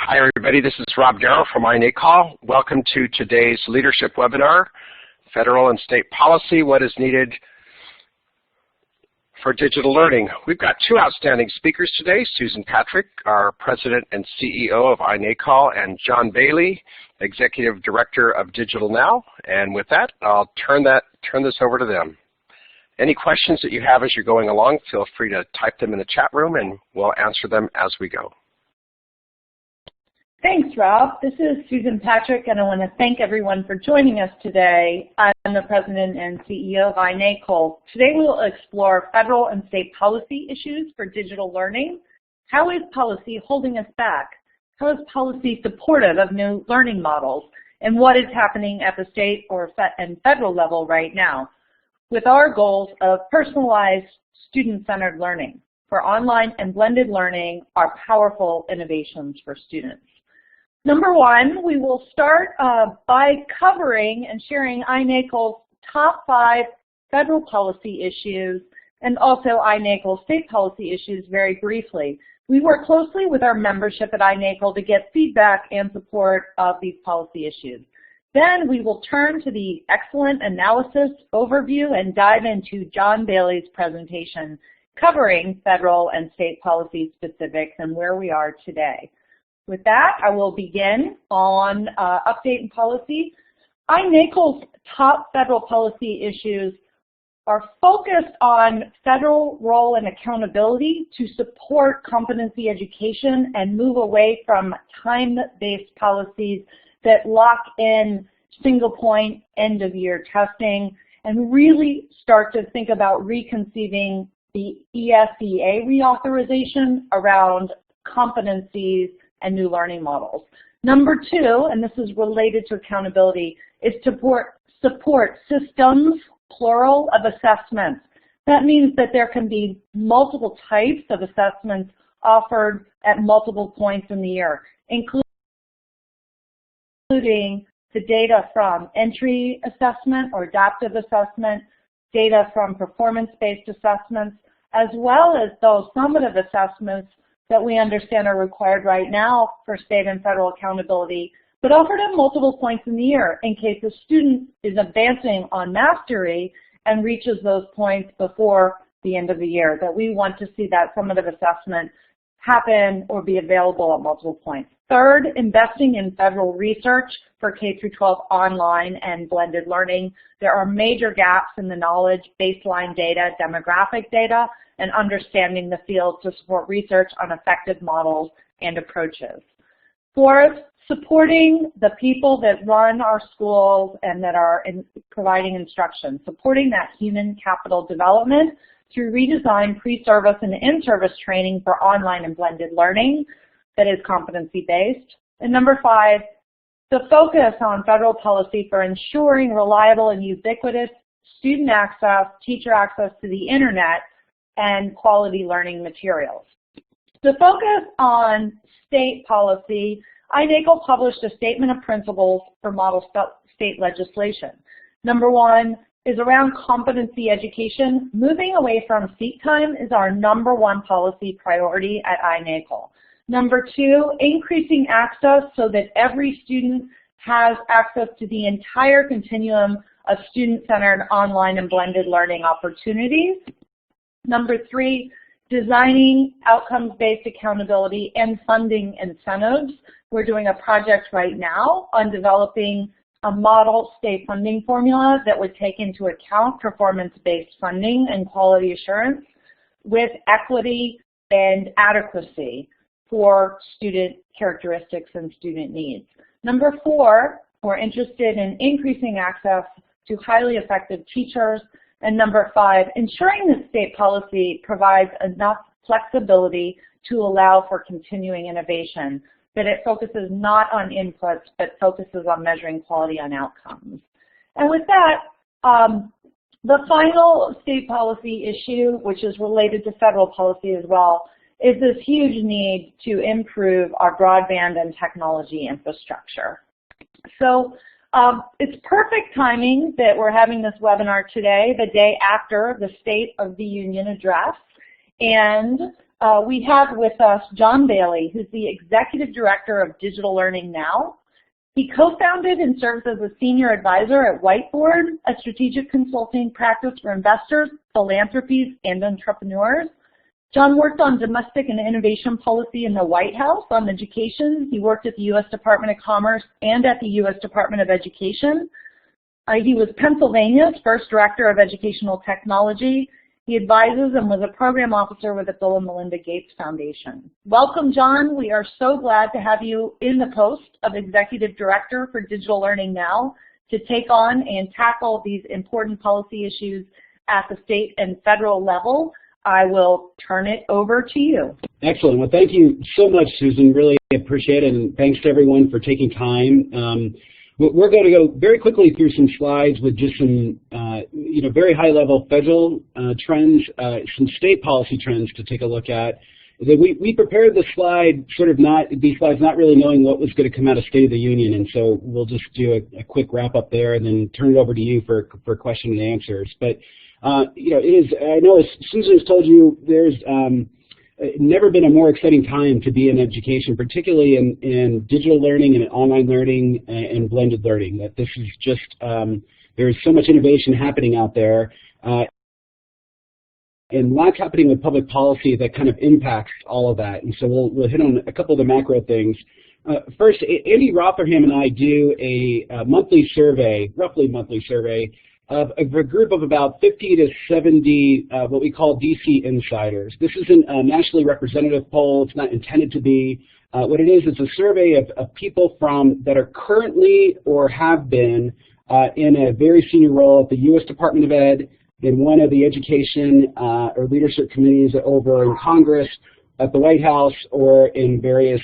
Hi everybody, this is Rob Darrow from iNACOL. Welcome to today's leadership webinar, Federal and State Policy, What is Needed for Digital Learning. We've got two outstanding speakers today, Susan Patrick, our President and CEO of iNACOL, and John Bailey, Executive Director of Digital Now. And with that, I'll turn this over to them. Any questions that you have as you're going along, feel free to type them in the chat room and we'll answer them as we go. Thanks, Rob. This is Susan Patrick, and I want to thank everyone for joining us today. I'm the President and CEO of iNACOL. Today we'll explore federal and state policy issues for digital learning. How is policy holding us back? How is policy supportive of new learning models? And what is happening at the state and federal level right now, with our goals of personalized, student-centered learning, for online and blended learning are powerful innovations for students. Number one, we will start by covering and sharing iNACOL's top 5 federal policy issues and also iNACOL state policy issues very briefly. We work closely with our membership at iNACOL to get feedback and support of these policy issues. Then we will turn to the excellent analysis overview and dive into John Bailey's presentation covering federal and state policy specifics and where we are today. With that, I will begin on update and policy. iNACOL's top federal policy issues are focused on federal role and accountability to support competency education and move away from time-based policies that lock in single-point end-of-year testing and really start to think about reconceiving the ESEA reauthorization around competencies and new learning models. Number 2, and this is related to accountability, is to support systems, plural, of assessments. That means that there can be multiple types of assessments offered at multiple points in the year, including the data from entry assessment or adaptive assessment, data from performance-based assessments, as well as those summative assessments that we understand are required right now for state and federal accountability, but offered at multiple points in the year in case a student is advancing on mastery and reaches those points before the end of the year, that we want to see that summative assessment happen or be available at multiple points. Third, investing in federal research for K-12 online and blended learning. There are major gaps in the knowledge, baseline data, demographic data, and understanding the field to support research on effective models and approaches. Fourth, supporting the people that run our schools and that are providing instruction, supporting that human capital development through redesigned pre-service and in-service training for online and blended learning that is competency-based. And number 5, the focus on federal policy for ensuring reliable and ubiquitous student access, teacher access to the internet, and quality learning materials. To focus on state policy, iNACOL published a statement of principles for model state legislation. Number 1 is around competency education. Moving away from seat time is our number 1 policy priority at iNACOL. Number 2, increasing access so that every student has access to the entire continuum of student-centered online and blended learning opportunities. Number 3, designing outcomes-based accountability and funding incentives. We're doing a project right now on developing a model state funding formula that would take into account performance-based funding and quality assurance with equity and adequacy for student characteristics and student needs. Number 4, we're interested in increasing access to highly effective teachers. And number 5, ensuring that state policy provides enough flexibility to allow for continuing innovation, that it focuses not on inputs, but focuses on measuring quality on outcomes. And with that, the final state policy issue, which is related to federal policy as well, is this huge need to improve our broadband and technology infrastructure. So it's perfect timing that we're having this webinar today, the day after the State of the Union address. And we have with us John Bailey, who's the Executive Director of Digital Learning Now. He co-founded and serves as a senior advisor at Whiteboard, a strategic consulting practice for investors, philanthropies, and entrepreneurs. John worked on domestic and innovation policy in the White House on education. He worked at the U.S. Department of Commerce and at the U.S. Department of Education. He was Pennsylvania's first Director of Educational Technology. He advises and was a program officer with the Bill and Melinda Gates Foundation. Welcome, John. We are so glad to have you in the post of Executive Director for Digital Learning Now to take on and tackle these important policy issues at the state and federal level. I will turn it over to you. Excellent. Well, thank you so much, Susan. Really appreciate it, and thanks to everyone for taking time. We're going to go very quickly through some slides with just some, very high-level federal trends, some state policy trends to take a look at. We prepared the slide these slides not really knowing what was going to come out of State of the Union, and so we'll just do a quick wrap-up there and then turn it over to you for question and answers. But I know as Susan has told you, there's never been a more exciting time to be in education, particularly in digital learning and online learning and blended learning. That this is just, there's so much innovation happening out there. And lots happening with public policy that kind of impacts all of that. And so we'll hit on a couple of the macro things. First, Andy Rotherham and I do a monthly survey, roughly monthly survey, of a group of about 50 to 70 what we call DC insiders. This isn't a nationally representative poll. It's not intended to be. What it is, it's a survey of people that are currently or have been in a very senior role at the U.S. Department of Ed, in one of the education or leadership committees over in Congress, at the White House, or in various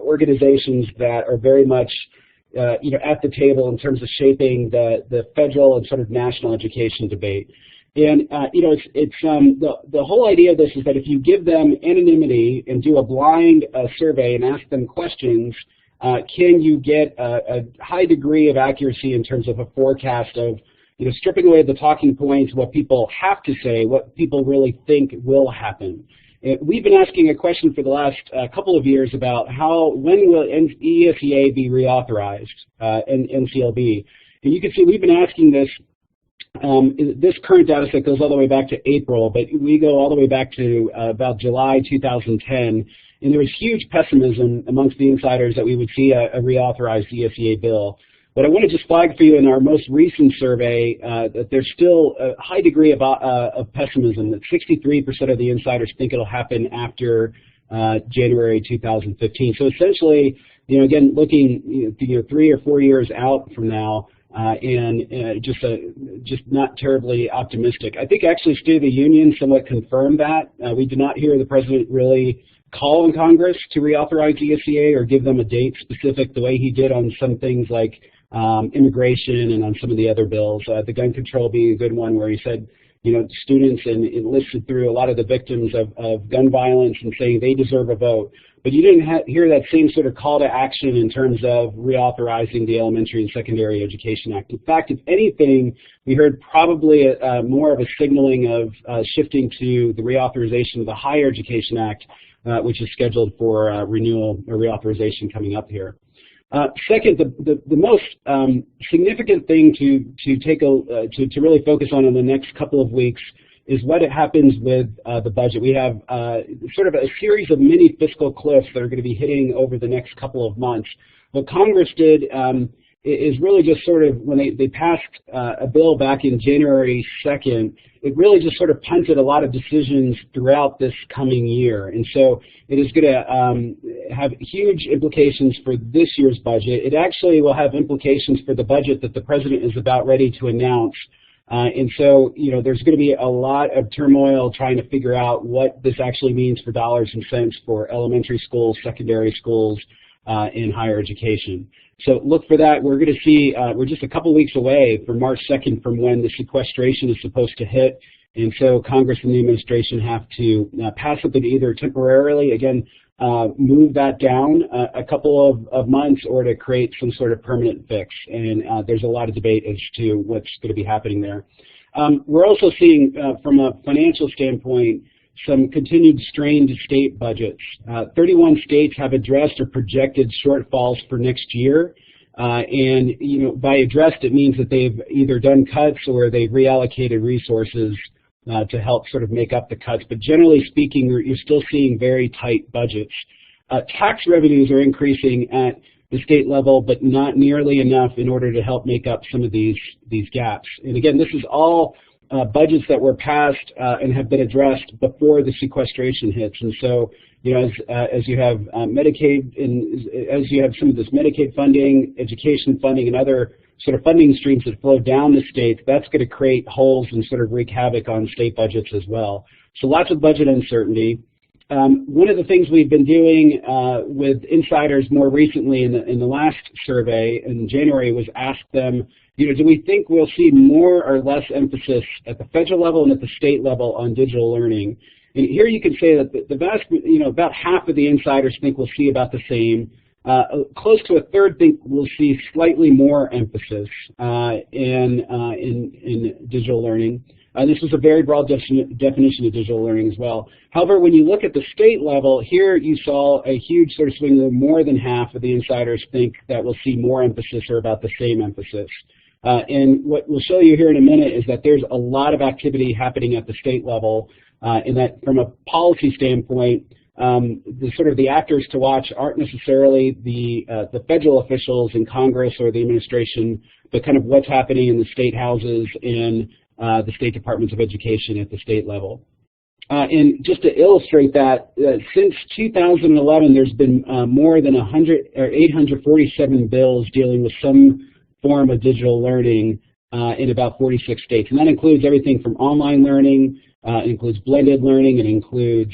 organizations that are very much at the table in terms of shaping the federal and sort of national education debate. And the whole idea of this is that if you give them anonymity and do a blind survey and ask them questions, can you get a high degree of accuracy in terms of a forecast of stripping away the talking points, what people have to say, what people really think will happen. We've been asking a question for the last couple of years about when will ESEA be reauthorized, NCLB. And you can see we've been asking this. This current data set goes all the way back to April, but we go all the way back to about July 2010. And there was huge pessimism amongst the insiders that we would see a reauthorized ESEA bill. But I want to just flag for you in our most recent survey that there's still a high degree of pessimism, that 63% of the insiders think it'll happen after January 2015. So essentially, again, looking 3 or 4 years out from now, and just not terribly optimistic. I think actually State of the Union somewhat confirmed that. We did not hear the President really call on Congress to reauthorize ESEA or give them a date specific the way he did on some things like immigration and on some of the other bills. The gun control being a good one, where he said, students, and it listed through a lot of the victims of gun violence and saying they deserve a vote. But you didn't hear that same sort of call to action in terms of reauthorizing the Elementary and Secondary Education Act. In fact, if anything, we heard probably more of a signaling of shifting to the reauthorization of the Higher Education Act, which is scheduled for renewal or reauthorization coming up here. Second, the most significant thing to really focus on in the next couple of weeks is what happens with the budget. We have sort of a series of mini fiscal cliffs that are going to be hitting over the next couple of months. What Congress did is really just sort of, when they passed a bill back in January 2nd, it really just sort of punted a lot of decisions throughout this coming year. And so it is going to have huge implications for this year's budget. It actually will have implications for the budget that the President is about ready to announce. And so, there's going to be a lot of turmoil trying to figure out what this actually means for dollars and cents for elementary schools, secondary schools, and higher education. So look for that. We're going to see, we're just a couple weeks away from March 2nd from when the sequestration is supposed to hit. And so Congress and the administration have to pass something to either temporarily, again, move that down a couple of months, or to create some sort of permanent fix. And there's a lot of debate as to what's going to be happening there. We're also seeing, from a financial standpoint, some continued strained state budgets. 31 states have addressed or projected shortfalls for next year. And by addressed, it means that they've either done cuts or they've reallocated resources to help sort of make up the cuts. But generally speaking, you're still seeing very tight budgets. Tax revenues are increasing at the state level, but not nearly enough in order to help make up some of these gaps. And again, this is all budgets that were passed and have been addressed before the sequestration hits. And so, as you have Medicaid, and as you have some of this Medicaid funding, education funding, and other sort of funding streams that flow down the states, that's going to create holes and sort of wreak havoc on state budgets as well. So lots of budget uncertainty. One of the things we've been doing with insiders more recently in the last survey in January was ask them, do we think we'll see more or less emphasis at the federal level and at the state level on digital learning? And here you can say that the vast, about half of the insiders think we'll see about the same. Close to a third think we'll see slightly more emphasis in digital learning. This is a very broad definition of digital learning as well. However, when you look at the state level, here you saw a huge sort of swing where more than half of the insiders think that we'll see more emphasis or about the same emphasis. And what we'll show you here in a minute is that there's a lot of activity happening at the state level, and that from a policy standpoint, the actors to watch aren't necessarily the federal officials in Congress or the administration, but kind of what's happening in the state houses and the state departments of education at the state level. And just to illustrate that, since 2011, there's been more than 847 bills dealing with some form of digital learning in about 46 states. And that includes everything from online learning, it includes blended learning, it includes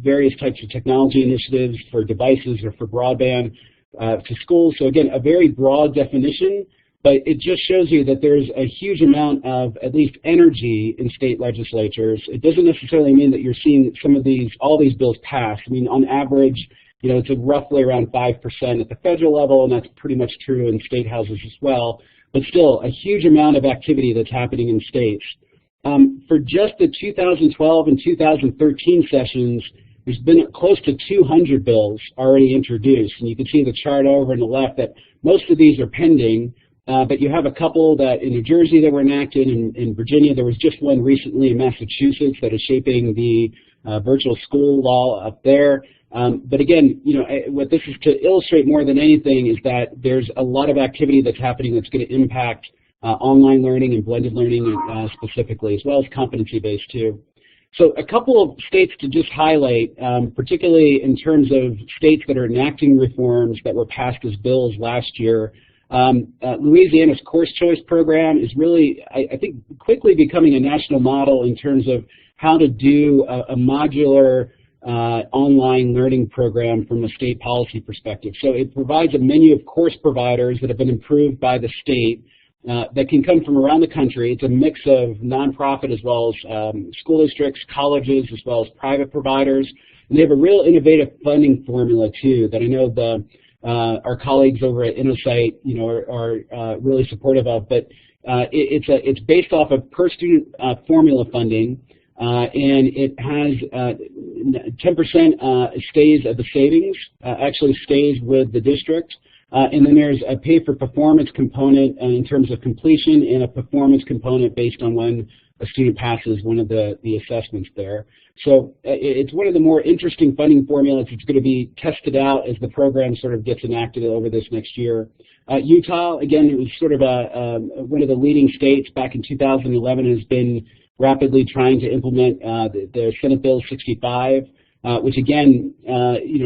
various types of technology initiatives for devices or for broadband to schools. So again, a very broad definition, but it just shows you that there's a huge amount of at least energy in state legislatures. It doesn't necessarily mean that you're seeing all these bills pass. I mean, on average, it's roughly around 5% at the federal level, and that's pretty much true in state houses as well. But still, a huge amount of activity that's happening in states. For just the 2012 and 2013 sessions, there's been close to 200 bills already introduced. And you can see the chart over on the left that most of these are pending, but you have a couple that in New Jersey that were enacted, in Virginia. There was just one recently in Massachusetts that is shaping the virtual school law up there. But again, what this is to illustrate more than anything is that there's a lot of activity that's happening that's going to impact online learning and blended learning specifically, as well as competency-based too. So a couple of states to just highlight, particularly in terms of states that are enacting reforms that were passed as bills last year. Louisiana's course choice program is really, I think, quickly becoming a national model in terms of how to do a modular online learning program from a state policy perspective. So it provides a menu of course providers that have been approved by the state that can come from around the country. It's a mix of nonprofit as well as school districts, colleges, as well as private providers. And they have a real innovative funding formula too that I know our colleagues over at InnoSight are really supportive of. But it's based off of per student formula funding. And it has 10% stays at the savings, actually stays with the district. And then there's a pay for performance component in terms of completion and a performance component based on when a student passes one of the assessments there. So it's one of the more interesting funding formulas. It's going to be tested out as the program sort of gets enacted over this next year. Utah, again, it was sort of one of the leading states back in 2011, has been rapidly trying to implement the Senate Bill 65, which again,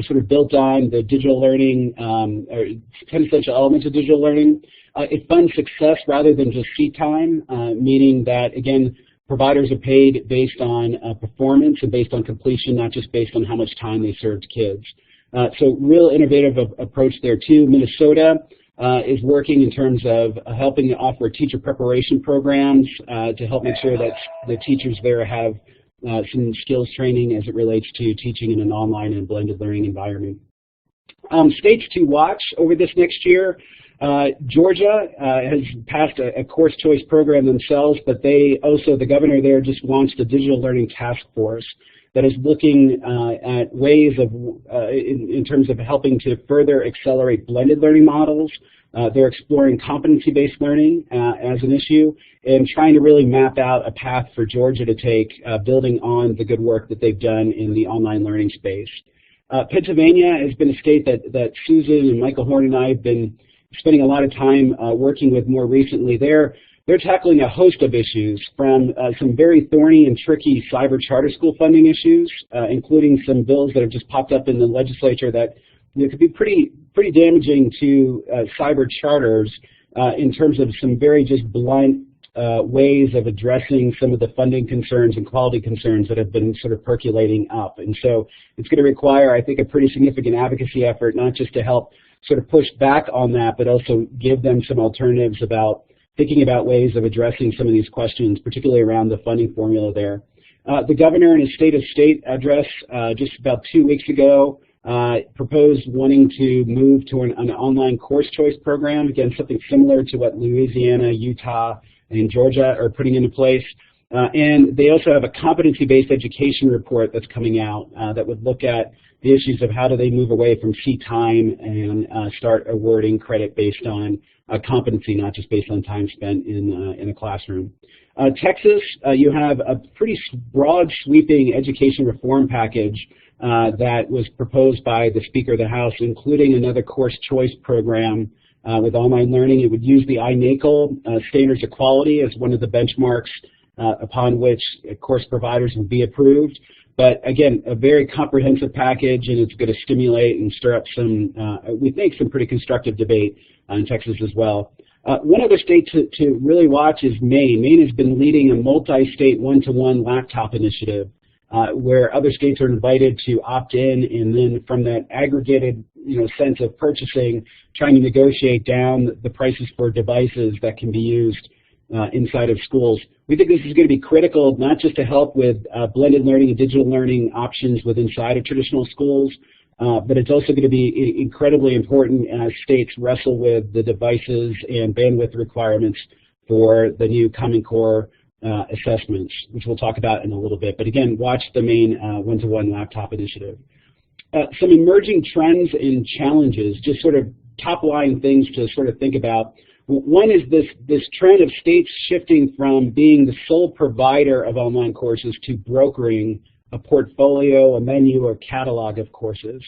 sort of built on the digital learning, or 10 essential elements of digital learning. It funds success rather than just seat time, meaning that, again, providers are paid based on performance and based on completion, not just based on how much time they served kids. So real innovative approach there too. Minnesota is working in terms of helping to offer teacher preparation programs to help make sure that the teachers there have some skills training as it relates to teaching in an online and blended learning environment. States to watch over this next year. Georgia has passed a course choice program themselves, but the governor there just launched a digital learning task force that is looking at ways of, in terms of helping to further accelerate blended learning models. They're exploring competency-based learning as an issue and trying to really map out a path for Georgia to take, building on the good work that they've done in the online learning space. Pennsylvania has been a state that Susan and Michael Horn and I have been spending a lot of time working with more recently. They're tackling a host of issues, from some very thorny and tricky cyber charter school funding issues, including some bills that have just popped up in the legislature that could be pretty damaging to cyber charters in terms of some very just blunt ways of addressing some of the funding concerns and quality concerns that have been sort of percolating up. And so it's going to require, I think, a pretty significant advocacy effort, not just to help sort of push back on that, but also give them some alternatives about thinking about ways of addressing some of these questions, particularly around the funding formula there. The governor in his State of State address just about 2 weeks ago proposed wanting to move to an online course choice program, again, something similar to what Louisiana, Utah, and Georgia are putting into place. And they also have a competency-based education report that's coming out that would look at the issues of how do they move away from seat time and start awarding credit based on competency, not just based on time spent in a classroom. Texas, you have a pretty broad, sweeping education reform package that was proposed by the Speaker of the House, including another course choice program with online learning. It would use the INACL standards of quality as one of the benchmarks upon which course providers will be approved. But again, a very comprehensive package, and it's going to stimulate and stir up some, we think, some pretty constructive debate in Texas as well. One other state to really watch is Maine. Maine has been leading a multi-state one-to-one laptop initiative where other states are invited to opt in, and then from that aggregated sense of purchasing, trying to negotiate down the prices for devices that can be used inside of schools. We think this is going to be critical, not just to help with blended learning and digital learning options within inside of traditional schools, but it's also going to be incredibly important as states wrestle with the devices and bandwidth requirements for the new Common Core assessments, which we'll talk about in a little bit. But again, watch the Maine one-to-one laptop initiative. Some emerging trends and challenges, just sort of top-line things to sort of think about. One is this trend of states shifting from being the sole provider of online courses to brokering a portfolio, a menu, or catalog of courses.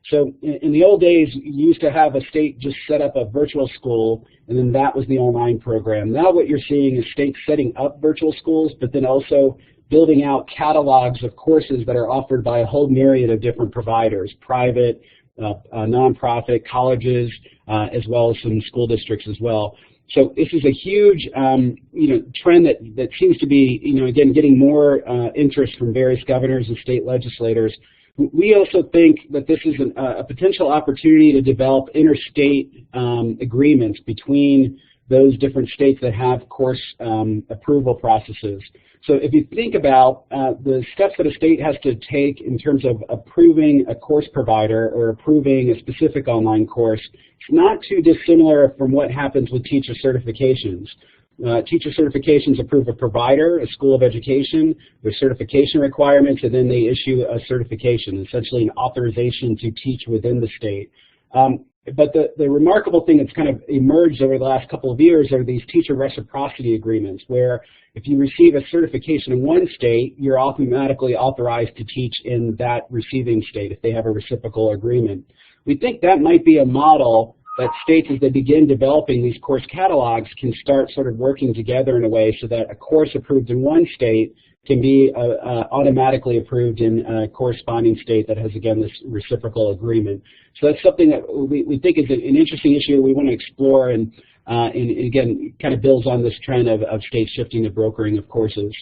So in the old days, you used to have a state just set up a virtual school, and then that was the online program. Now what you're seeing is states setting up virtual schools, but then also building out catalogs of courses that are offered by a whole myriad of different providers, private, nonprofit, colleges, as well as some school districts as well. So this is a huge, trend that seems to be, again, getting more interest from various governors and state legislators. We also think that this is a potential opportunity to develop interstate agreements between those different states that have course approval processes. So if you think about the steps that a state has to take in terms of approving a course provider or approving a specific online course, it's not too dissimilar from what happens with teacher certifications. Teacher certifications approve a provider, a school of education, their certification requirements, and then they issue a certification, essentially an authorization to teach within the state. But the remarkable thing that's kind of emerged over the last couple of years are these teacher reciprocity agreements, where if you receive a certification in one state, you're automatically authorized to teach in that receiving state if they have a reciprocal agreement. We think that might be a model that states, as they begin developing these course catalogs, can start sort of working together in a way so that a course approved in one state can be automatically approved in a corresponding state that has, again, this reciprocal agreement. So that's something that we think is an interesting issue we want to explore, and again, kind of builds on this trend of states shifting to brokering of courses.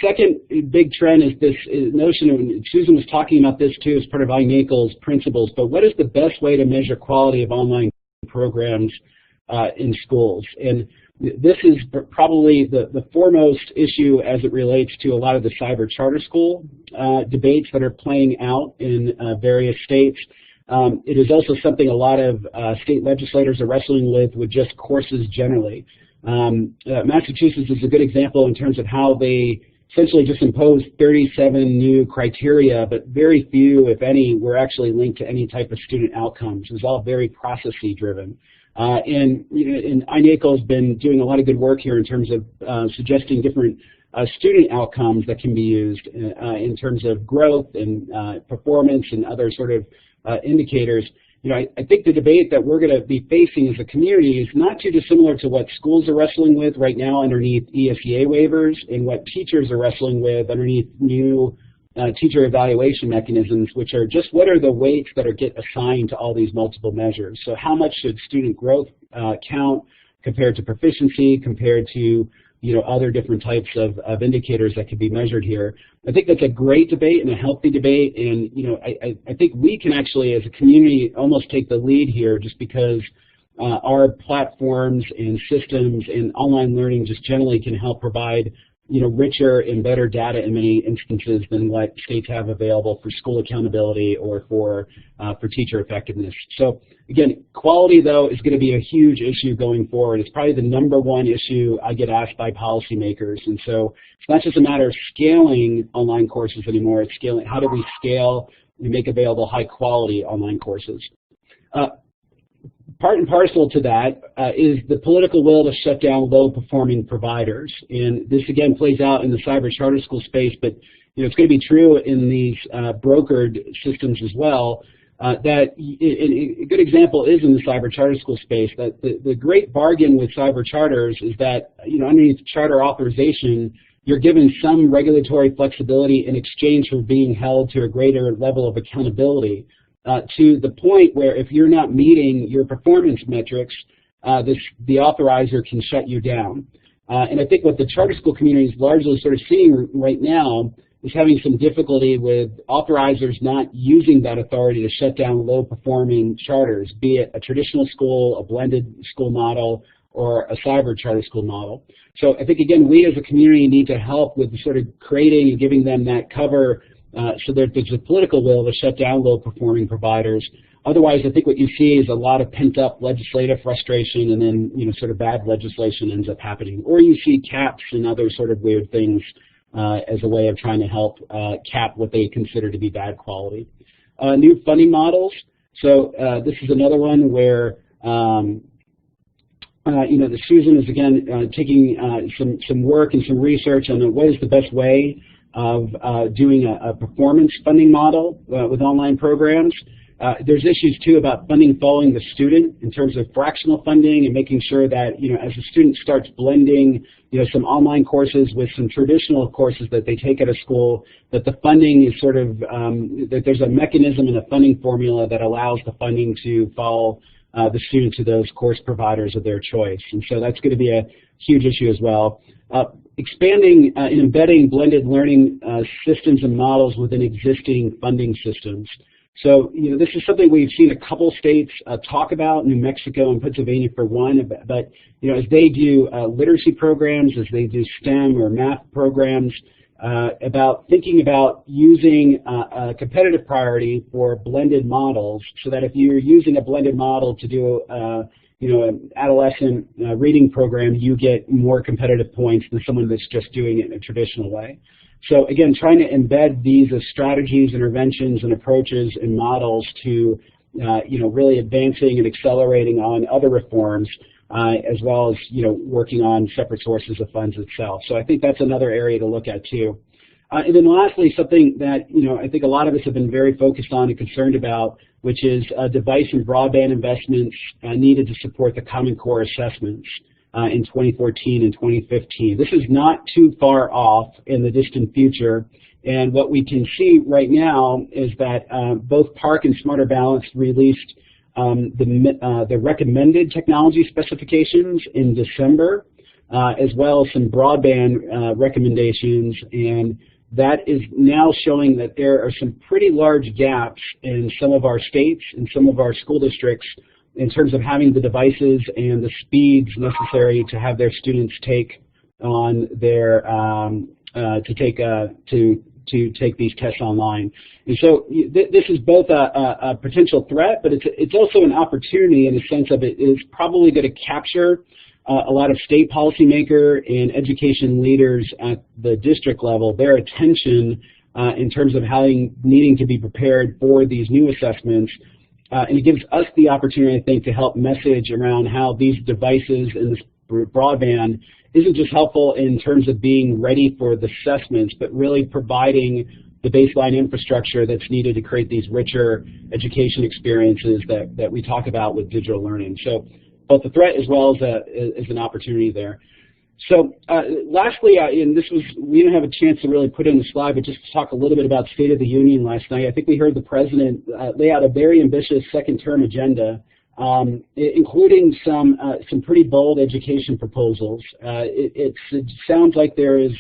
Second big trend is this notion of, Susan was talking about this too as part of INACL's principles, but what is the best way to measure quality of online programs in schools? And this is probably the foremost issue as it relates to a lot of the cyber charter school debates that are playing out in various states. It is also something a lot of state legislators are wrestling with just courses generally. Massachusetts is a good example in terms of how they essentially just imposed 37 new criteria, but very few, if any, were actually linked to any type of student outcomes. It was all very processy driven. And INACOL has been doing a lot of good work here in terms of suggesting different student outcomes that can be used in terms of growth and performance and other sort of indicators. I think the debate that we're going to be facing as a community is not too dissimilar to what schools are wrestling with right now underneath ESEA waivers and what teachers are wrestling with underneath new teacher evaluation mechanisms, which are just what are the weights that get assigned to all these multiple measures. So how much should student growth count compared to proficiency, compared to other different types of indicators that could be measured here. I think that's a great debate and a healthy debate, and I think we can actually, as a community, almost take the lead here, just because our platforms and systems and online learning just generally can help provide richer and better data in many instances than what states have available for school accountability or for teacher effectiveness. So again, quality though is going to be a huge issue going forward. It's probably the #1 issue I get asked by policymakers, and so it's not just a matter of scaling online courses anymore. It's scaling. How do we scale and make available high quality online courses? Part and parcel to that is the political will to shut down low-performing providers. And this, again, plays out in the cyber charter school space, but it's going to be true in these brokered systems as well. That a good example is in the cyber charter school space, that the great bargain with cyber charters is that underneath charter authorization, you're given some regulatory flexibility in exchange for being held to a greater level of accountability. To the point where if you're not meeting your performance metrics, the authorizer can shut you down. And I think what the charter school community is largely sort of seeing right now is having some difficulty with authorizers not using that authority to shut down low-performing charters, be it a traditional school, a blended school model, or a cyber charter school model. So I think, again, we as a community need to help with sort of creating and giving them that cover so that there's a political will to shut down low-performing providers. Otherwise, I think what you see is a lot of pent-up legislative frustration, and then sort of bad legislation ends up happening. Or you see caps and other sort of weird things as a way of trying to help cap what they consider to be bad quality. New funding models. So this is another one where the Susan is again taking some work and some research on what is the best way of doing a performance funding model with online programs. There's issues too about funding following the student in terms of fractional funding and making sure that as a student starts blending some online courses with some traditional courses that they take at a school, that the funding is sort of that there's a mechanism and a funding formula that allows the funding to follow the student to those course providers of their choice. And so that's going to be a huge issue as well. Expanding and embedding blended learning systems and models within existing funding systems. So, this is something we've seen a couple states talk about, New Mexico and Pennsylvania for one, but, as they do literacy programs, as they do STEM or math programs, about thinking about using a competitive priority for blended models, so that if you're using a blended model to do an adolescent reading program, you get more competitive points than someone that's just doing it in a traditional way. So again, trying to embed these as strategies, interventions, and approaches and models to, really advancing and accelerating on other reforms, as well as, working on separate sources of funds itself. So I think that's another area to look at too. And then lastly, something that, I think a lot of us have been very focused on and concerned about, which is device and broadband investments needed to support the Common Core assessments in 2014 and 2015. This is not too far off in the distant future, and what we can see right now is that both Park and Smarter Balanced released the recommended technology specifications in December, as well as some broadband recommendations, and that is now showing that there are some pretty large gaps in some of our states and some of our school districts in terms of having the devices and the speeds necessary to have their students take on their to to take these tests online. And so this is both a potential threat, but it's also an opportunity in the sense of it is probably going to capture a lot of state policymaker and education leaders at the district level, their attention in terms of needing to be prepared for these new assessments. And it gives us the opportunity, I think, to help message around how these devices and this broadband isn't just helpful in terms of being ready for the assessments, but really providing the baseline infrastructure that's needed to create these richer education experiences that we talk about with digital learning. So both the threat as well as an opportunity there. So lastly, and we didn't have a chance to really put in the slide, but just to talk a little bit about State of the Union last night. I think we heard the President lay out a very ambitious second-term agenda, including some pretty bold education proposals. It sounds like there is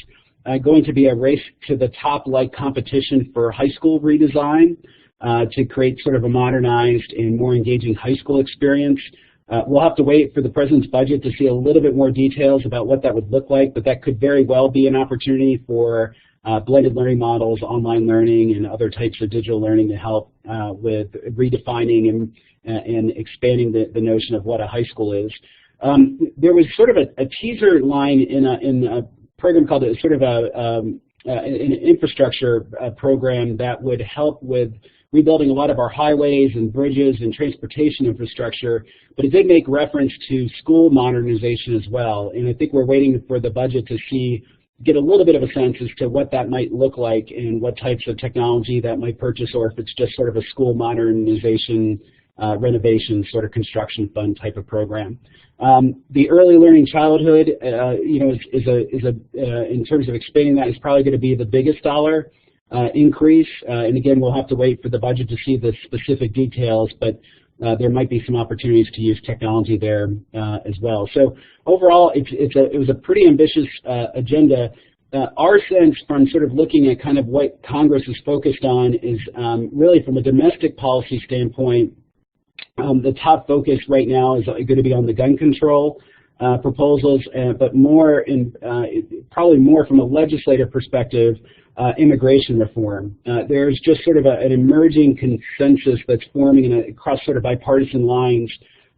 going to be a race to the top-like competition for high school redesign to create sort of a modernized and more engaging high school experience. We'll have to wait for the President's budget to see a little bit more details about what that would look like, but that could very well be an opportunity for blended learning models, online learning, and other types of digital learning to help with redefining and expanding the notion of what a high school is. There was sort of a teaser line in a program called an infrastructure program that would help with rebuilding a lot of our highways and bridges and transportation infrastructure, but it did make reference to school modernization as well. And I think we're waiting for the budget to get a little bit of a sense as to what that might look like and what types of technology that might purchase, or if it's just sort of a school modernization renovation sort of construction fund type of program. The early learning childhood, in terms of expanding that, is probably going to be the biggest dollar increase, and again, we'll have to wait for the budget to see the specific details, but there might be some opportunities to use technology there as well. So overall, it was a pretty ambitious agenda. Our sense from sort of looking at kind of what Congress is focused on is really from a domestic policy standpoint, the top focus right now is going to be on the gun control proposals, but probably more from a legislative perspective, immigration reform. There's just sort of an emerging consensus that's forming across sort of bipartisan lines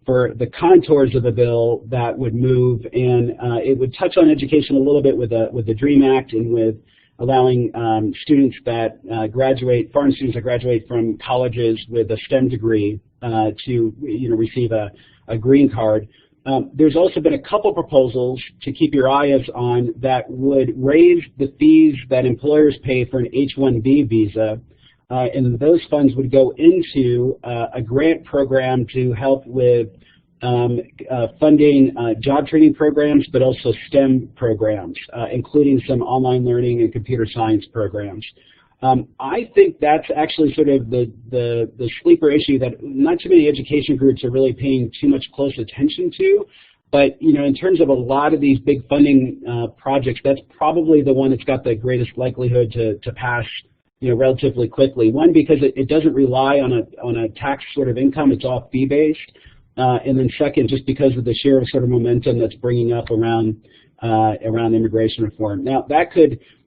for the contours of the bill that would move, and it would touch on education a little bit with the DREAM Act and with allowing students that foreign students that graduate from colleges with a STEM degree to receive a green card. There's also been a couple proposals to keep your eyes on that would raise the fees that employers pay for an H-1B visa, and those funds would go into a grant program to help with funding job training programs, but also STEM programs, including some online learning and computer science programs. I think that's actually sort of the sleeper issue that not too many education groups are really paying too much close attention to. But in terms of a lot of these big funding projects, that's probably the one that's got the greatest likelihood to pass relatively quickly. One, because it doesn't rely on a tax sort of income; it's all fee based. And then second, just because of the sheer sort of momentum that's bringing up around immigration reform. Now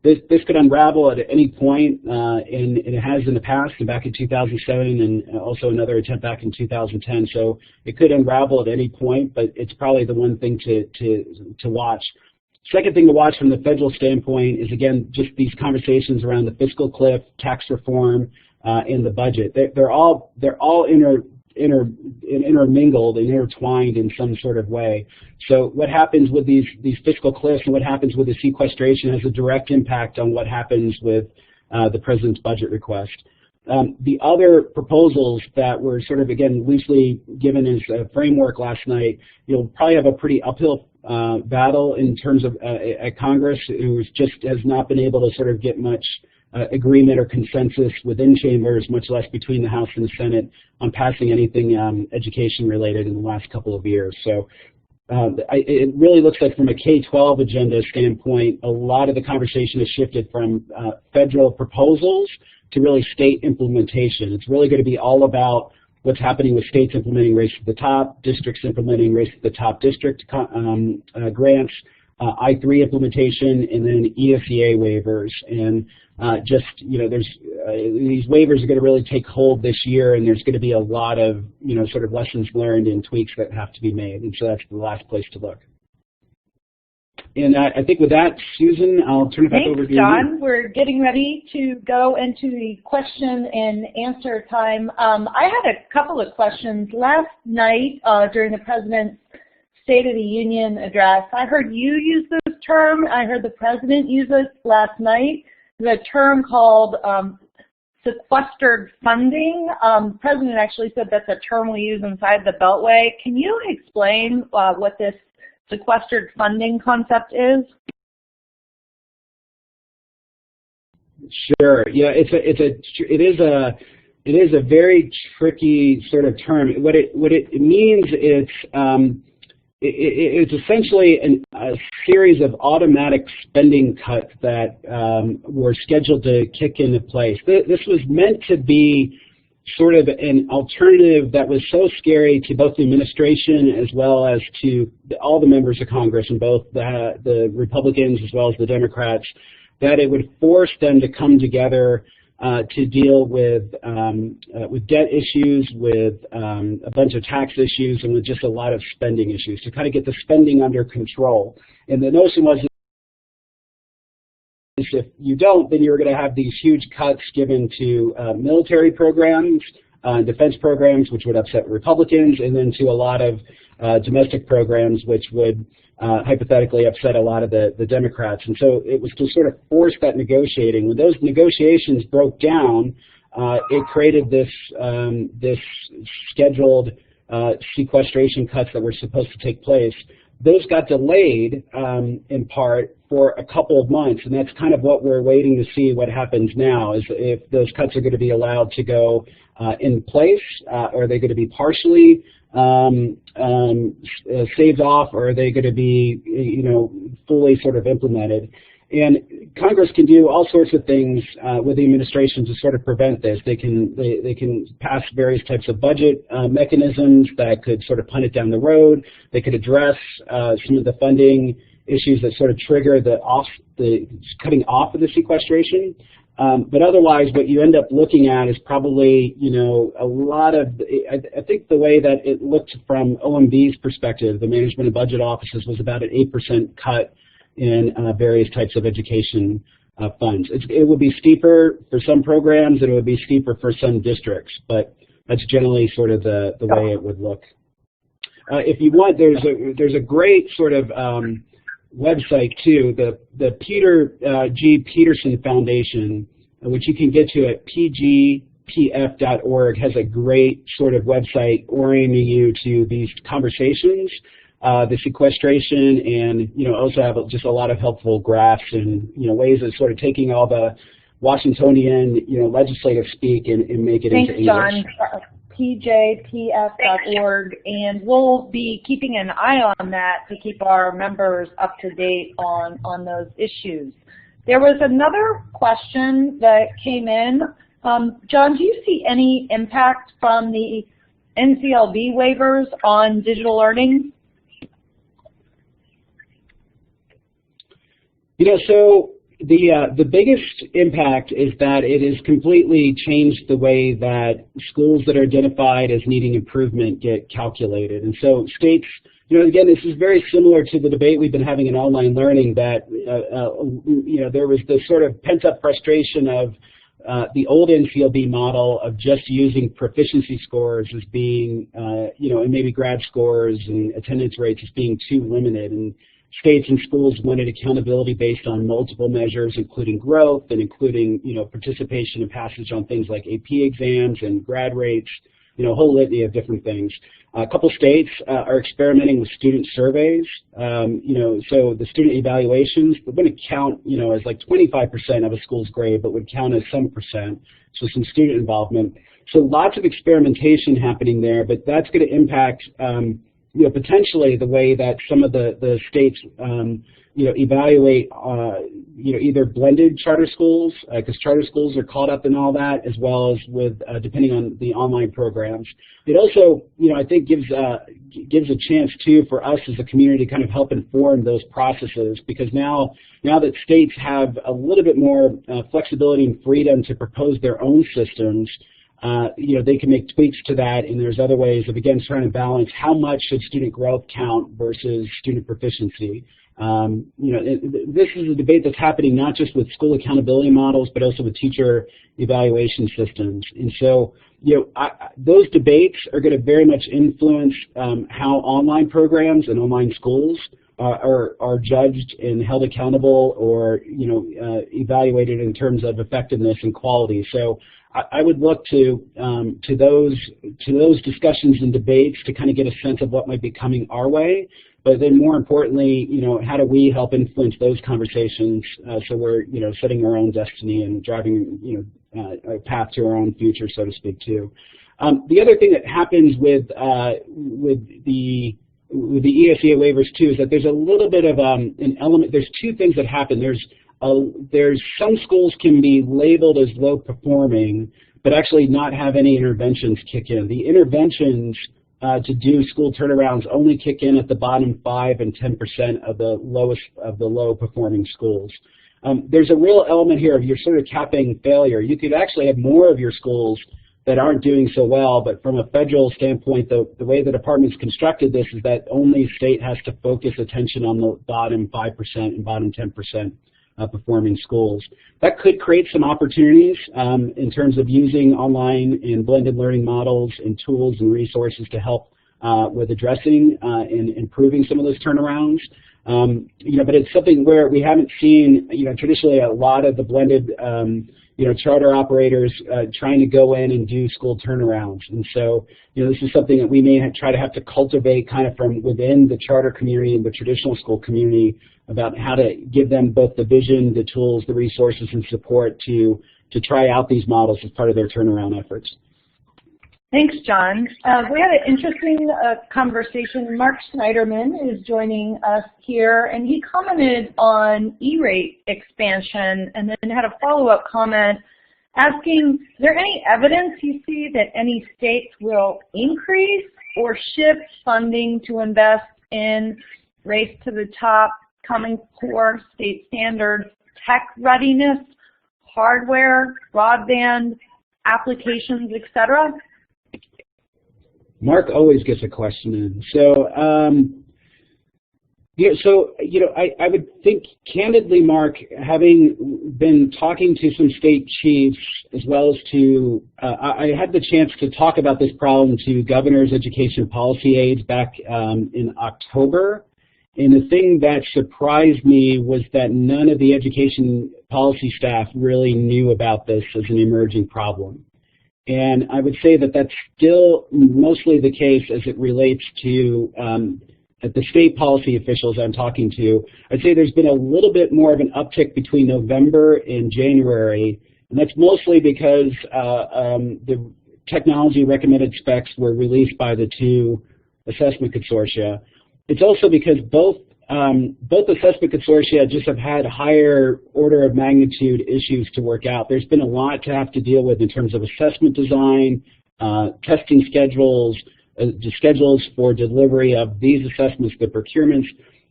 this could unravel at any point, and it has in the past, and back in 2007, and also another attempt back in 2010. So it could unravel at any point, but it's probably the one thing to watch. Second thing to watch from the federal standpoint is, again, just these conversations around the fiscal cliff, tax reform, and the budget. They're all intermingled and intertwined in some sort of way. So what happens with these fiscal cliffs and what happens with the sequestration has a direct impact on what happens with the President's budget request. The other proposals that were sort of, again, loosely given as a framework last night, you'll probably have a pretty uphill battle in terms of at Congress, who has not been able to sort of get much agreement or consensus within chambers, much less between the House and the Senate, on passing anything education related in the last couple of years. So it really looks like from a K-12 agenda standpoint, a lot of the conversation has shifted from federal proposals to really state implementation. It's really going to be all about what's happening with states implementing Race to the Top, districts implementing Race to the Top district grants, I3 implementation, and then ESEA waivers. And just, there's these waivers are going to really take hold this year, and there's going to be a lot of, sort of lessons learned and tweaks that have to be made. And so that's the last place to look. And I think with that, Susan, I'll turn it back over to you. Thanks, John. We're getting ready to go into the question and answer time. I had a couple of questions. Last night during the President's State of the Union address, I heard you use this term. I heard the President use it last night. The term called sequestered funding. The President actually said that's a term we use inside the Beltway. Can you explain what this sequestered funding concept is? Sure. Yeah, it is a very tricky sort of term. What it means is it's essentially a series of automatic spending cuts that were scheduled to kick into place. This was meant to be sort of an alternative that was so scary to both the administration as well as to all the members of Congress, and both the Republicans as well as the Democrats, that it would force them to come together to deal with debt issues, with a bunch of tax issues, and with just a lot of spending issues to kind of get the spending under control. And the notion was, if you don't, then you're going to have these huge cuts given to military programs, defense programs, which would upset Republicans, and then to a lot of domestic programs, which would hypothetically upset a lot of the Democrats. And so it was to sort of force that negotiating. When those negotiations broke down, it created this scheduled sequestration cuts that were supposed to take place. Those got delayed in part for a couple of months, and that's kind of what we're waiting to see what happens now, is if those cuts are going to be allowed to go in place, or are they going to be partially saved off, or are they going to be, fully sort of implemented. And Congress can do all sorts of things with the administration to sort of prevent this. They can pass various types of budget mechanisms that could sort of punt it down the road. They could address some of the funding issues that sort of trigger the cutting off of the sequestration. But otherwise, what you end up looking at is probably, a lot of, I think the way that it looked from OMB's perspective, the Management and Budget Offices, was about an 8% cut in various types of education funds. It would be steeper for some programs, and it would be steeper for some districts, but that's generally sort of the way it would look. If you want, there's a great sort of website too, the Peter G. Peterson Foundation, which you can get to at pgpf.org, has a great sort of website orienting you to these conversations, the sequestration, and also have just a lot of helpful graphs and ways of sort of taking all the Washingtonian legislative speak and make it into English. Thanks, John. pjpf.org, and we'll be keeping an eye on that to keep our members up to date on those issues. There was another question that came in. John, do you see any impact from the NCLB waivers on digital learning? So the biggest impact is that it has completely changed the way that schools that are identified as needing improvement get calculated. And so states, again, this is very similar to the debate we've been having in online learning, that, there was this sort of pent-up frustration of the old NCLB model of just using proficiency scores as being, and maybe grad scores and attendance rates as being too limited. And states and schools wanted accountability based on multiple measures, including growth and including, participation and passage on things like AP exams and grad rates, a whole litany of different things. A couple states are experimenting with student surveys. So the student evaluations wouldn't count, as like 25% of a school's grade, but would count as some percent, so some student involvement. So lots of experimentation happening there, but that's going to impact potentially the way that some of the states evaluate either blended charter schools, because charter schools are caught up in all that, as well as with depending on the online programs. It also, I think gives a chance too for us as a community to kind of help inform those processes, because now that states have a little bit more flexibility and freedom to propose their own systems, they can make tweaks to that, and there's other ways of, again, trying to balance how much should student growth count versus student proficiency. This is a debate that's happening not just with school accountability models, but also with teacher evaluation systems. And so, those debates are going to very much influence how online programs and online schools are judged and held accountable, or evaluated in terms of effectiveness and quality. So I would look to those discussions and debates to kind of get a sense of what might be coming our way. But then more importantly, how do we help influence those conversations so we're, setting our own destiny and driving, a path to our own future, so to speak, too. The other thing that happens with the ESEA waivers too is that there's a little bit of an element. There's two things that happen. There's some schools can be labeled as low performing, but actually not have any interventions kick in. The interventions to do school turnarounds only kick in at the bottom 5 and 10% of the low performing schools. There's a real element here of you're sort of capping failure. You could actually have more of your schools that aren't doing so well, but from a federal standpoint, the way the department's constructed this is that only state has to focus attention on the bottom 5% and bottom 10% performing schools. That could create some opportunities in terms of using online and blended learning models and tools and resources to help with addressing and improving some of those turnarounds. But it's something where we haven't seen, traditionally a lot of the blended charter operators trying to go in and do school turnarounds. And so, this is something that we may try to have to cultivate kind of from within the charter community and the traditional school community about how to give them both the vision, the tools, the resources, and support to try out these models as part of their turnaround efforts. Thanks, John. We had an interesting conversation. Mark Schneiderman is joining us here, and he commented on E-rate expansion and then had a follow-up comment asking, is there any evidence you see that any states will increase or shift funding to invest in Race to the Top, Common Core, state standards, tech readiness, hardware, broadband, applications, etc.? Mark always gets a question in. So, I would think candidly, Mark, having been talking to some state chiefs as well as to, I had the chance to talk about this problem to governor's education policy aides back in October. And the thing that surprised me was that none of the education policy staff really knew about this as an emerging problem. And I would say that that's still mostly the case as it relates to the state policy officials I'm talking to. I'd say there's been a little bit more of an uptick between November and January, and that's mostly because the technology recommended specs were released by the two assessment consortia. It's also because both assessment consortia just have had higher order of magnitude issues to work out. There's been a lot to have to deal with in terms of assessment design, testing schedules, the schedules for delivery of these assessments, the procurements.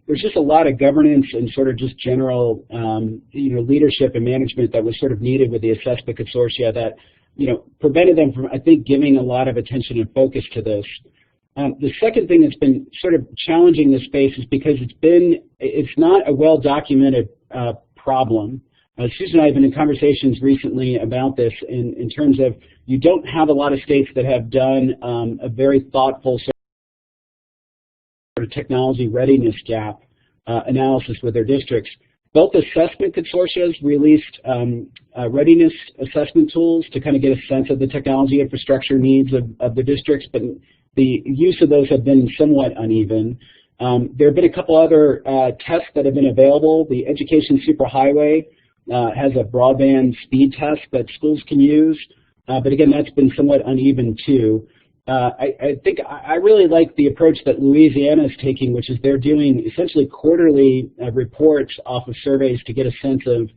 There's just a lot of governance and sort of just general leadership and management that was sort of needed with the assessment consortia that prevented them from, I think, giving a lot of attention and focus to this. The second thing that's been sort of challenging this space is because it's not a well-documented problem. Susan and I have been in conversations recently about this in terms of you don't have a lot of states that have done a very thoughtful sort of technology readiness gap analysis with their districts. Both assessment consortia released readiness assessment tools to kind of get a sense of the technology infrastructure needs of the districts, but the use of those have been somewhat uneven. There have been a couple other tests that have been available. The Education Superhighway has a broadband speed test that schools can use, but again, that's been somewhat uneven too. I think I really like the approach that Louisiana is taking, which is they're doing essentially quarterly reports off of surveys to get a sense of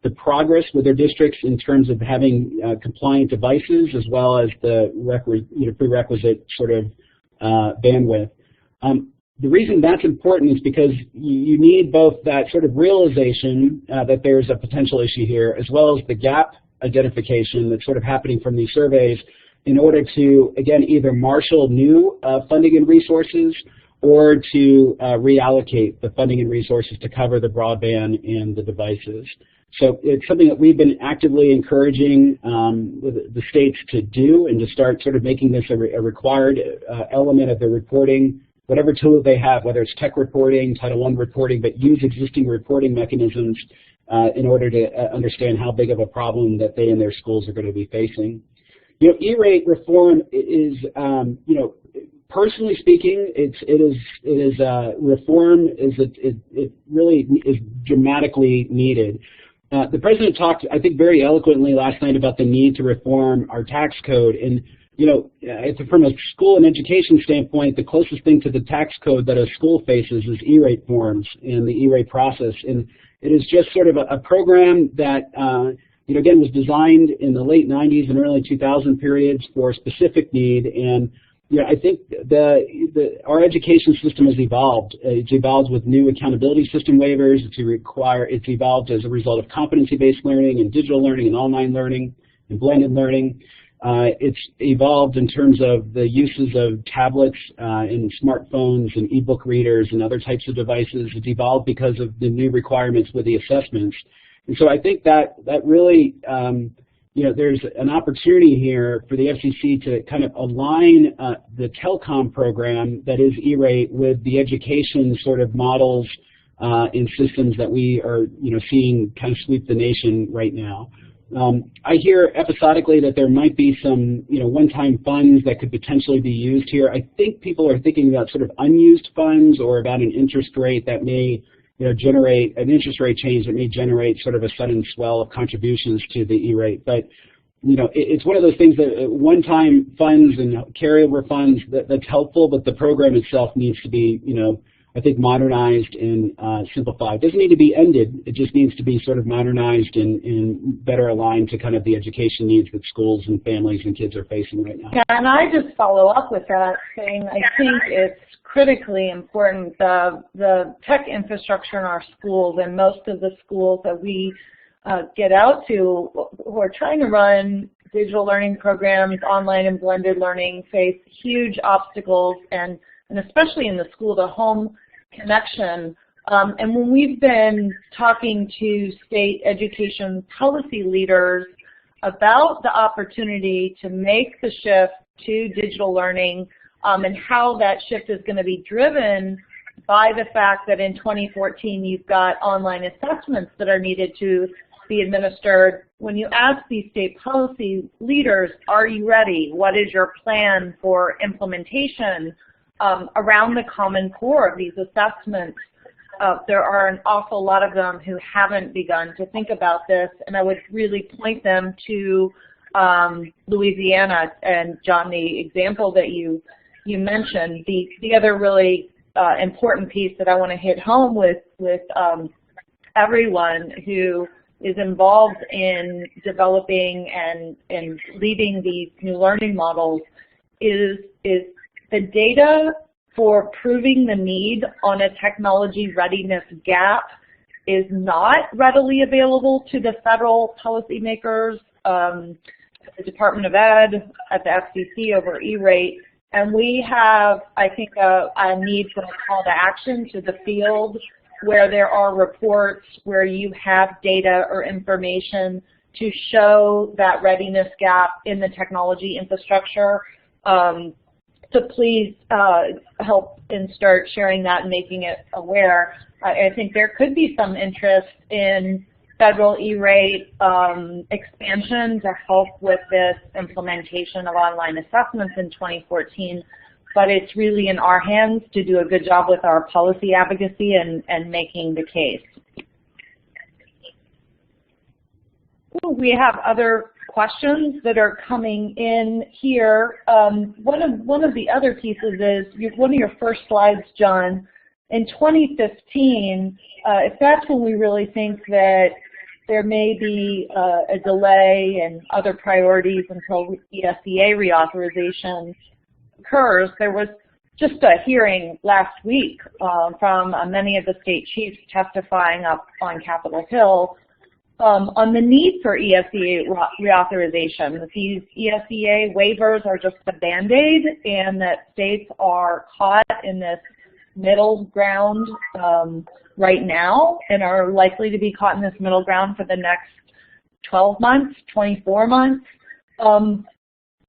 the progress with their districts in terms of having compliant devices, as well as the prerequisite sort of bandwidth. The reason that's important is because you need both that sort of realization that there's a potential issue here, as well as the gap identification that's sort of happening from these surveys, in order to, again, either marshal new funding and resources, or to reallocate the funding and resources to cover the broadband and the devices. So it's something that we've been actively encouraging the states to do, and to start sort of making this a required element of their reporting, whatever tool they have, whether it's tech reporting, Title I reporting, but use existing reporting mechanisms in order to understand how big of a problem that they and their schools are going to be facing. You know, E-rate reform is, you know, personally speaking, reform it really is dramatically needed. The president talked, I think, very eloquently last night about the need to reform our tax code. And, you know, from a school and education standpoint, the closest thing to the tax code that a school faces is E-rate forms and the E-rate process. And it is just sort of a program that, you know, again, was designed in the late 90s and early 2000 periods for a specific need. And, you know, I think our education system has evolved. It's evolved with new accountability system waivers. It's evolved as a result of competency-based learning and digital learning and online learning and blended learning. It's evolved in terms of the uses of tablets and smartphones and e-book readers and other types of devices. It's evolved because of the new requirements with the assessments. And so I think that really, you know, there's an opportunity here for the FCC to kind of align the telecom program that is E-rate with the education sort of models and systems that we are, you know, seeing kind of sweep the nation right now. I hear episodically that there might be some, you know, one-time funds that could potentially be used here. I think people are thinking about sort of unused funds, or about an interest rate that may, you know, generate an interest rate change that may generate sort of a sudden swell of contributions to the E-rate. But, you know, it's one of those things that one-time funds and carryover funds that's helpful, but the program itself needs to be, you know, I think modernized and simplified. It doesn't need to be ended. It just needs to be sort of modernized and better aligned to kind of the education needs that schools and families and kids are facing right now. Yeah, and I just follow up with that, saying I think it's critically important, the tech infrastructure in our schools, and most of the schools that we get out to who are trying to run digital learning programs, online and blended learning, face huge obstacles, and especially in the school-to-home connection. And when we've been talking to state education policy leaders about the opportunity to make the shift to digital learning, and how that shift is going to be driven by the fact that in 2014 you've got online assessments that are needed to be administered. When you ask these state policy leaders, are you ready? What is your plan for implementation around the Common Core of these assessments? There are an awful lot of them who haven't begun to think about this, and I would really point them to Louisiana. And John, the example that you mentioned, the other really important piece that I want to hit home with everyone who is involved in developing and leading these new learning models is the data for proving the need on a technology readiness gap is not readily available to the federal policymakers, the Department of Ed, at the FCC over E-rate. And we have, I think, a need for a call to action to the field, where there are reports where you have data or information to show that readiness gap in the technology infrastructure. So please help and start sharing that and making it aware. I think there could be some interest in federal E-rate expansion to help with this implementation of online assessments in 2014. But it's really in our hands to do a good job with our policy advocacy and making the case. We have other questions that are coming in here. One of the other pieces is one of your first slides, John. In 2015, if that's when we really think that there may be a delay in other priorities until ESEA reauthorization occurs, there was just a hearing last week from many of the state chiefs testifying up on Capitol Hill on the need for ESEA reauthorization. That these ESEA waivers are just a Band-Aid, and that states are caught in this middle ground right now and are likely to be caught in this middle ground for the next 12 months, 24 months.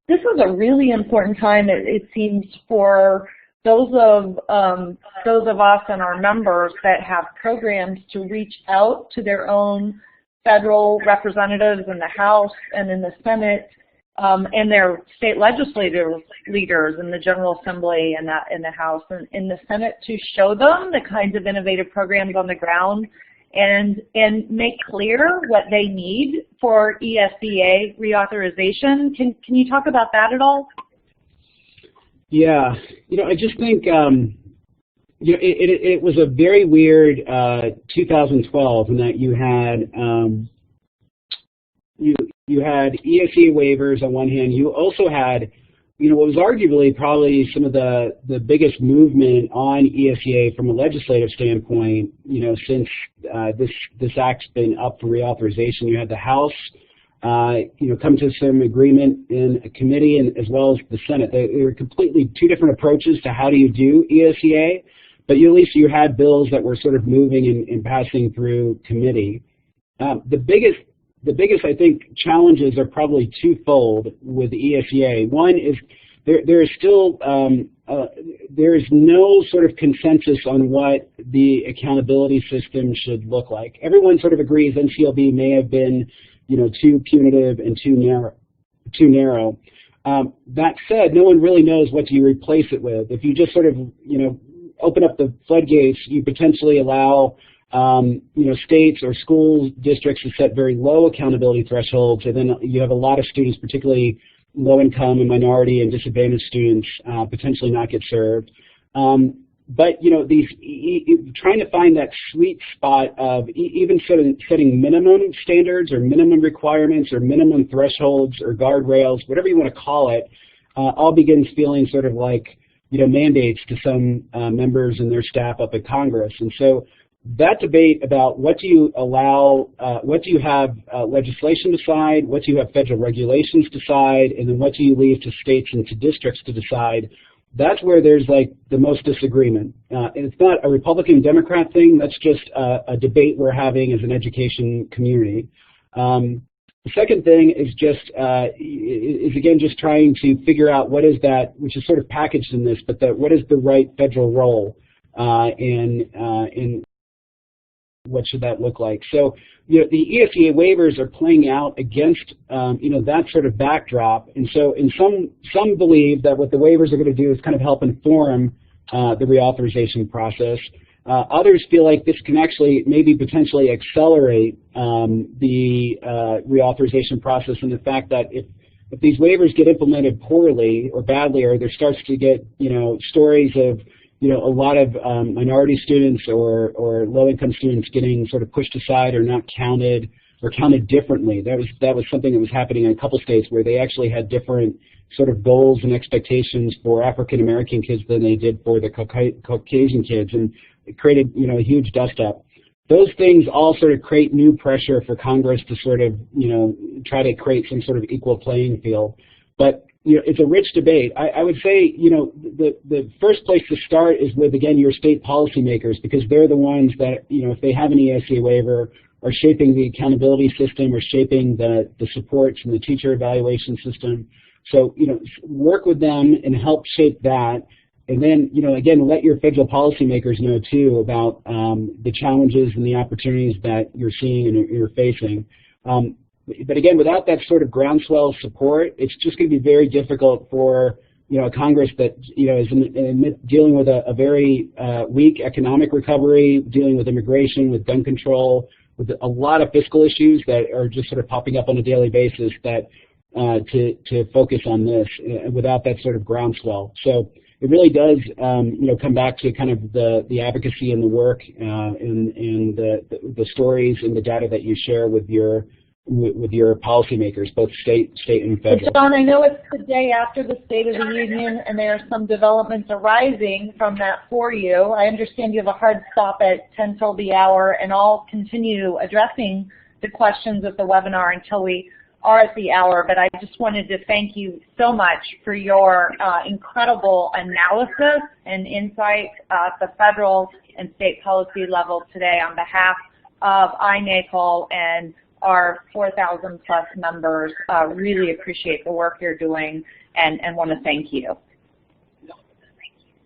This is a really important time, it seems, for those of us and our members that have programs to reach out to their own federal representatives in the House and in the Senate, and their state legislative leaders in the General Assembly and in the House and in the Senate, to show them the kinds of innovative programs on the ground and make clear what they need for ESEA reauthorization. Can you talk about that at all? Yeah, I just think it was a very weird 2012 in that you had you had ESEA waivers on one hand. You also had, what was arguably probably some of the biggest movement on ESEA from a legislative standpoint, since this act's been up for reauthorization. You had the House, come to some agreement in a committee, and as well as the Senate. They were completely two different approaches to how do you do ESEA, but at least you had bills that were sort of moving and passing through committee. The biggest, I think, challenges are probably twofold with the ESEA. One is there is still there is no sort of consensus on what the accountability system should look like. Everyone sort of agrees NCLB may have been, too punitive and too narrow. That said, no one really knows what you replace it with. If you just sort of, open up the floodgates, you potentially allow states or school districts to set very low accountability thresholds, and then you have a lot of students, particularly low-income and minority and disadvantaged students, potentially not get served. But these trying to find that sweet spot of even setting minimum standards or minimum requirements or minimum thresholds or guardrails, whatever you want to call it, all begins feeling sort of like mandates to some members and their staff up at Congress. And so that debate about what do you allow, what do you have legislation decide, what do you have federal regulations decide, and then what do you leave to states and to districts to decide, that's where there's like the most disagreement. And it's not a Republican-Democrat thing, that's just a debate we're having as an education community. The second thing is just, again, just trying to figure out what is that, which is sort of packaged in this, but what is the right federal role in what should that look like? So, the ESEA waivers are playing out against, that sort of backdrop. And so, in some believe that what the waivers are going to do is kind of help inform the reauthorization process. Others feel like this can actually maybe potentially accelerate the reauthorization process, and the fact that if these waivers get implemented poorly or badly, or there starts to get stories of a lot of minority students or low-income students getting sort of pushed aside or not counted or counted differently. That was something that was happening in a couple states where they actually had different sort of goals and expectations for African-American kids than they did for the Caucasian kids, and it created a huge dust-up. Those things all sort of create new pressure for Congress to sort of try to create some sort of equal playing field. But it's a rich debate. I would say, the first place to start is with, again, your state policymakers, because they're the ones that, if they have an ESEA waiver, are shaping the accountability system or shaping the supports and the teacher evaluation system. So, work with them and help shape that. And then, again, let your federal policymakers know, too, about the challenges and the opportunities that you're seeing and you're facing. But again, without that sort of groundswell support, it's just going to be very difficult for a Congress that is dealing with a very weak economic recovery, dealing with immigration, with gun control, with a lot of fiscal issues that are just sort of popping up on a daily basis, that to focus on this without that sort of groundswell. So it really does, come back to kind of the advocacy and the work and the stories and the data that you share with your policymakers, both state and federal. John, I know it's the day after the State of the Union, and there are some developments arising from that for you. I understand you have a hard stop at 10 till the hour, and I'll continue addressing the questions of the webinar until we are at the hour, but I just wanted to thank you so much for your incredible analysis and insight at the federal and state policy level today on behalf of iNACOL and our 4,000 plus members. Really appreciate the work you're doing and want to thank you.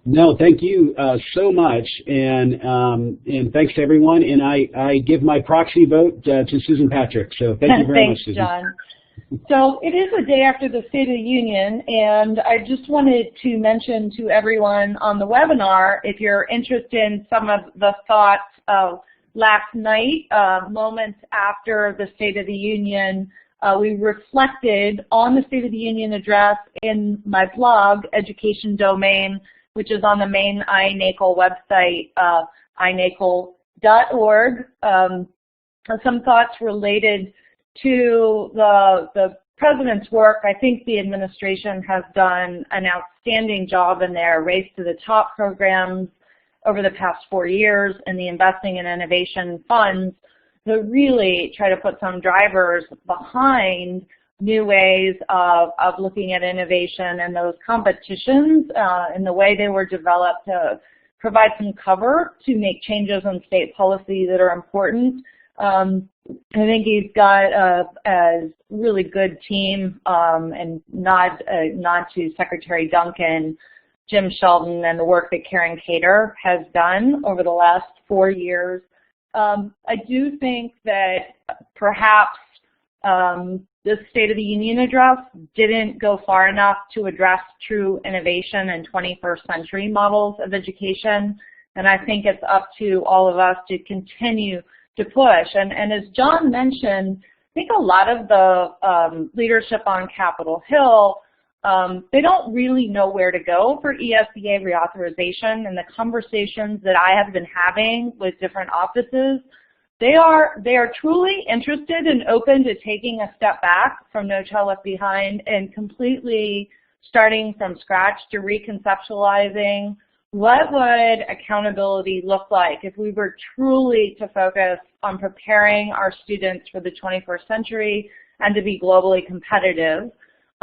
No, thank you so much, and thanks to everyone. And I give my proxy vote to Susan Patrick. So thank you very much, Susan. Thanks, John. So it is a day after the State of the Union, and I just wanted to mention to everyone on the webinar, if you're interested in some of the thoughts of last night, moments after the State of the Union, we reflected on the State of the Union address in my blog, Education Domain, which is on the main iNACOL website, inacol.org. Some thoughts related to the President's work. I think the administration has done an outstanding job in their Race to the Top programs over the past 4 years and the Investing in Innovation funds to really try to put some drivers behind new ways of looking at innovation and those competitions and the way they were developed to provide some cover to make changes in state policy that are important. I think he's got a really good team, and nod to Secretary Duncan, Jim Sheldon, and the work that Karen Cater has done over the last 4 years. I do think that perhaps the State of the Union address didn't go far enough to address true innovation and 21st century models of education, and I think it's up to all of us to continue to push. And as John mentioned, I think a lot of the leadership on Capitol Hill, they don't really know where to go for ESEA reauthorization, and the conversations that I have been having with different offices, they are truly interested and open to taking a step back from No Child Left Behind and completely starting from scratch to reconceptualizing what would accountability look like if we were truly to focus on preparing our students for the 21st century and to be globally competitive.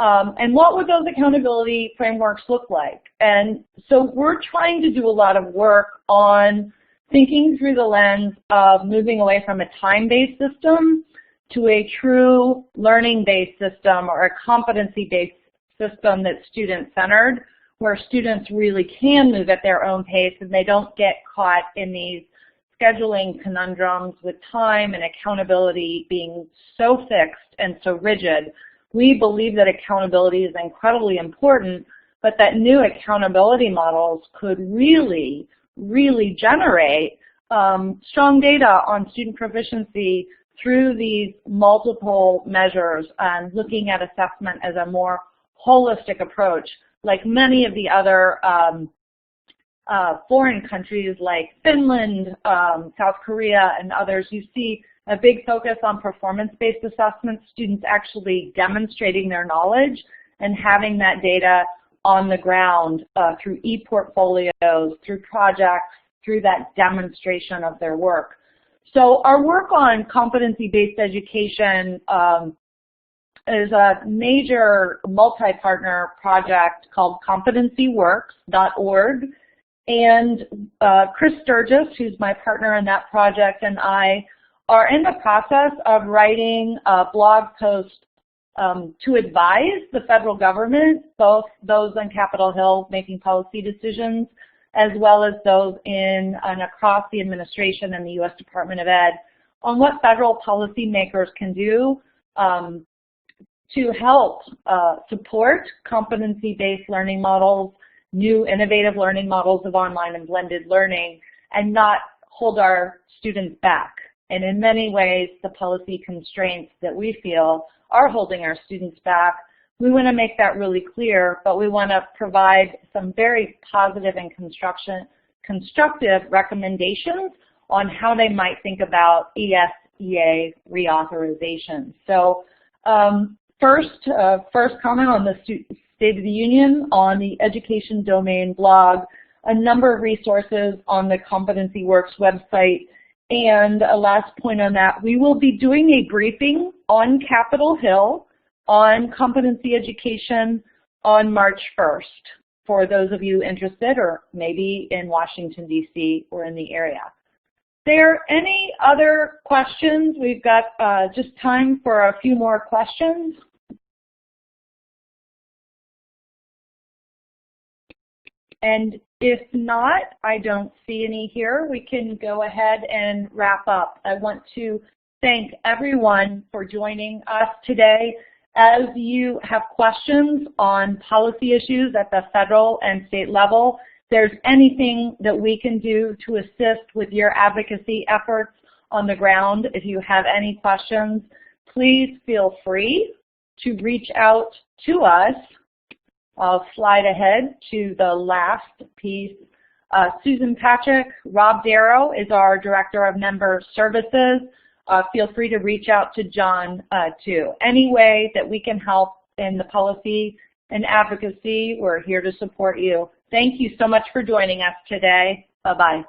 And what would those accountability frameworks look like? And so we're trying to do a lot of work on thinking through the lens of moving away from a time-based system to a true learning-based system or a competency-based system that's student-centered, where students really can move at their own pace and they don't get caught in these scheduling conundrums with time and accountability being so fixed and so rigid. We believe that accountability is incredibly important, but that new accountability models could really generate strong data on student proficiency through these multiple measures and looking at assessment as a more holistic approach. Like many of the other foreign countries like Finland, South Korea, and others, you see a big focus on performance-based assessments, students actually demonstrating their knowledge and having that data on the ground through e-portfolios, through projects, through that demonstration of their work. So our work on competency-based education is a major multi-partner project called competencyworks.org. And Chris Sturgis, who's my partner in that project, and I are in the process of writing a blog post to advise the federal government, both those on Capitol Hill making policy decisions, as well as those in and across the administration and the U.S. Department of Ed, on what federal policymakers can do to help support competency-based learning models, new innovative learning models of online and blended learning, and not hold our students back. and in many ways the policy constraints that we feel are holding our students back. We want to make that really clear, but we want to provide some very positive and constructive recommendations on how they might think about ESEA reauthorization. So first comment on the State of the Union on the Education Domain blog, a number of resources on the Competency Works website, and a last point on that, we will be doing a briefing on Capitol Hill on competency education on March 1st for those of you interested or maybe in Washington, D.C. or in the area. There any other questions? We've got just time for a few more questions. And if not, I don't see any here. We can go ahead and wrap up. I want to thank everyone for joining us today. As you have questions on policy issues at the federal and state level, if there's anything that we can do to assist with your advocacy efforts on the ground, if you have any questions, please feel free to reach out to us. I'll slide ahead to the last piece. Susan Patrick, Rob Darrow is our Director of Member Services. Feel free to reach out to John too. Any way that we can help in the policy and advocacy, we're here to support you. Thank you so much for joining us today. Bye-bye.